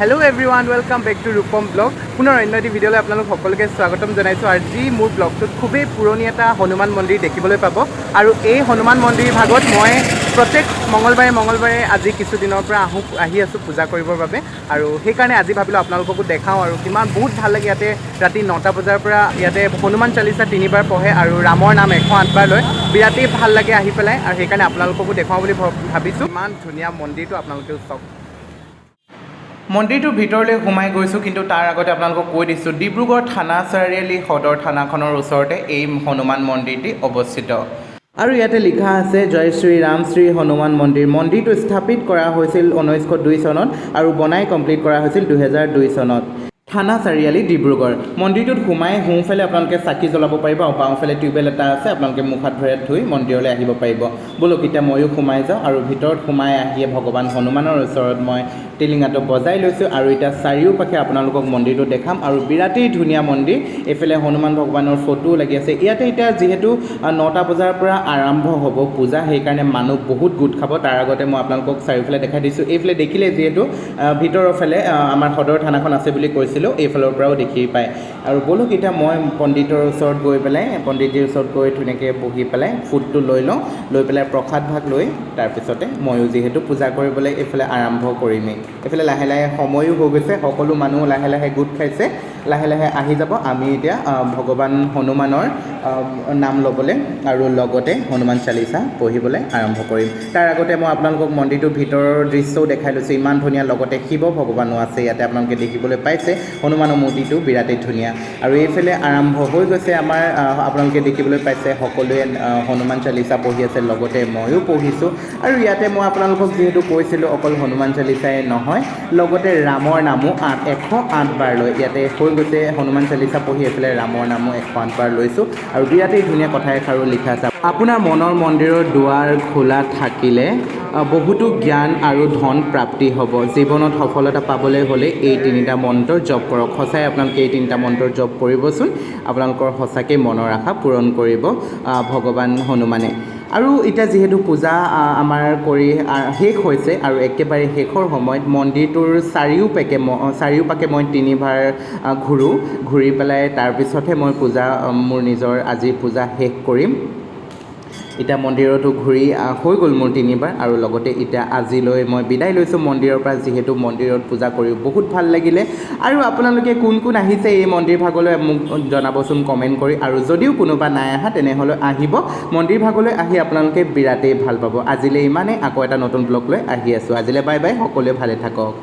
hello everyone welcome back to Rupam blog पुनः अन्य eighty video आपलोक सकलोके स्वागतम जनाइছো আজি मोर ब्लगटुत खूबेই पुरानी एटा हनुमान मंदिर देखिबोले पाबो आरो এই हनुमान मंदिर भागत मैं प्रत्येक मंगलबारे আজি किछु दिনৰ পৰা আহি আছো পূজা কৰিবৰ বাবে আৰু সেই কাৰণে আজি ভাবিলো আপোনালোককো দেখাও আৰু কিমান বহুত ভাল লাগে ইয়াতে ৰাতি 9টা বজাৰ পৰা ইয়াতে হনুমান চালিসা 3বাৰ পঢ়ে আৰু ৰামৰ নাম 108 বাৰ লয় বিৰাটেই ভাল লাগে আহি পেলাই আৰু সেই কাৰণে আপোনালোককো দেখাও বুলি ভাবিছো ইমান ধুনীয়া মন্দিৰটো আপোনালোকেও চাওক মন্দিৰটোৰ ভিতৰলৈ সোমাই গৈছোঁ কিন্তু তাৰ আগতে আপোনালোকক কৈ দিছোঁ ডিব্ৰুগড় থানা চাৰিআলি সদৰ থানাখনৰ ওচৰতে এই হনুমান মন্দিৰটি অৱস্থিত আৰু ইয়াতে লিখা আছে জয় শ্ৰী ৰাম শ্ৰী হনুমান মন্দিৰ মন্দিৰটো স্থাপিত কৰা হৈছিল 1902 চনত আৰু বনাই কমপ্লিট কৰা হৈছিল 2002 চনত থানা চাৰিআলি ডিব্ৰুগড় মন্দিৰটোত সোমাই সোঁফালে আপোনালোকে চাকি জ্বলাব পাৰিব আৰু বাওঁফালে টিউবেল এটা আছে আপোনালোকে মুখ হাত ধুই মন্দিৰলৈ আহিব পাৰিব বলক এতিয়া ময়ো সোমাই যাওঁ আৰু ভিতৰত সোমাই আহিয়ে ভগৱান হনুমানৰ ওচৰত মই টিলিঙাটো বজাই লৈছোঁ আৰু এতিয়া চাৰিওপাশে আপোনালোকক মন্দিৰটো দেখাম আৰু বিৰাটেই ধুনীয়া মন্দিৰ এইফালে হনুমান ভগৱানৰ ফটো লাগি আছে ইয়াতে এতিয়া যিহেতু 9টা বজাৰ পৰা আৰম্ভ হ'ব পূজা সেইকাৰণে মানুহ বহুত গোট খাব তাৰ আগতে মই আপোনালোকক চাৰিওফালে দেখাই দিছোঁ এইফালে দেখিলে যিহেতু ভিতৰৰ ফালে আমাৰ সদৰ থানাখন আছে বুলি কৈছিলোঁ এইফালৰ পৰাও দেখি পায় আৰু বলক এতিয়া মই পণ্ডিতৰ ওচৰত গৈ পেলাই পণ্ডিতজীৰ ওচৰত গৈ ধুনীয়াকৈ বহি পেলাই ফুটটো লৈ লওঁ লৈ পেলাই প্ৰসাদ ভাগ লৈ তাৰপিছতে ময়ো যিহেতু পূজা কৰিবলৈ এইফালে আৰম্ভ কৰিমেই এইফালে লাহে লাহে সময়ো হৈ গৈছে সকলো মানুহ লাহে লাহে গোট খাইছে লাহে লাহে আহি যাব আমি এতিয়া ভগৱান হনুমানৰ নাম ল'বলৈ আৰু লগতে হনুমান চালিসা পঢ়িবলৈ আৰম্ভ কৰিম তাৰ আগতে মই আপোনালোকক মন্দিৰটোৰ ভিতৰৰ দৃশ্যও দেখাই লৈছোঁ ইমান ধুনীয়া লগতে শিৱ ভগৱানো আছে ইয়াতে আপোনালোকে দেখিবলৈ পাইছে হনুমানৰ মূৰ্তিটো বিৰাটেই ধুনীয়া আৰু এইফালে আৰম্ভ হৈ গৈছে আমাৰ আপোনালোকে দেখিবলৈ পাইছে সকলোৱে হনুমান চালিসা পঢ়ি আছে লগতে ময়ো পঢ়িছোঁ আৰু ইয়াতে মই আপোনালোকক যিহেতু কৈছিলোঁ অকল হনুমান চালিসাই নহয় লগতে ৰামৰ নামো 108 বাৰ লয় ইয়াতে হৈ গৈছে হনুমান চালিসা পঢ়ি এইফালে ৰামৰ নামো 108 বাৰ লৈছোঁ আৰু বিৰাটেই ধুনীয়া কথা এষাৰো লিখা আছে আপোনাৰ মনৰ মন্দিৰৰ দুৱাৰ খোলা থাকিলে বহুতো জ্ঞান আৰু ধন প্ৰাপ্তি হ'ব জীৱনত সফলতা পাবলৈ হ'লে এই 3টা মন্ত্ৰ জপ কৰক সঁচাই আপোনালোকে এই 3টা মন্ত্ৰ জপ কৰিবচোন আপোনালোকৰ সঁচাকৈ মনৰ আশা পূৰণ কৰিব ভগৱান হনুমানে আৰু এতিয়া যিহেতু পূজা আমাৰ কৰি শেষ হৈছে আৰু একেবাৰে শেষৰ সময়ত মন্দিৰটোৰ চাৰিওপাকে মই 3বাৰ ঘূৰি পেলাই তাৰপিছতহে মই মোৰ নিজৰ আজি পূজা শেষ কৰিম এতিয়া মন্দিৰতো ঘূৰি হৈ গ'ল মোৰ 3বাৰ আৰু লগতে এতিয়া আজিলৈ মই বিদায় লৈছোঁ মন্দিৰৰ পৰা যিহেতু মন্দিৰত পূজা কৰি বহুত ভাল লাগিলে আৰু আপোনালোকে কোন কোন আহিছে এই মন্দিৰ ভাগলৈ মোক জনাবচোন কমেণ্ট কৰি আৰু যদিও কোনোবা নাই আহা তেনেহ'লে আহিব মন্দিৰ ভাগলৈ আহি আপোনালোকে বিৰাটেই ভাল পাব আজিলৈ ইমানেই আকৌ এটা নতুন ব্লগ লৈ আহি আছোঁ আজিলৈ বাই বাই সকলোৱে ভালে থাকক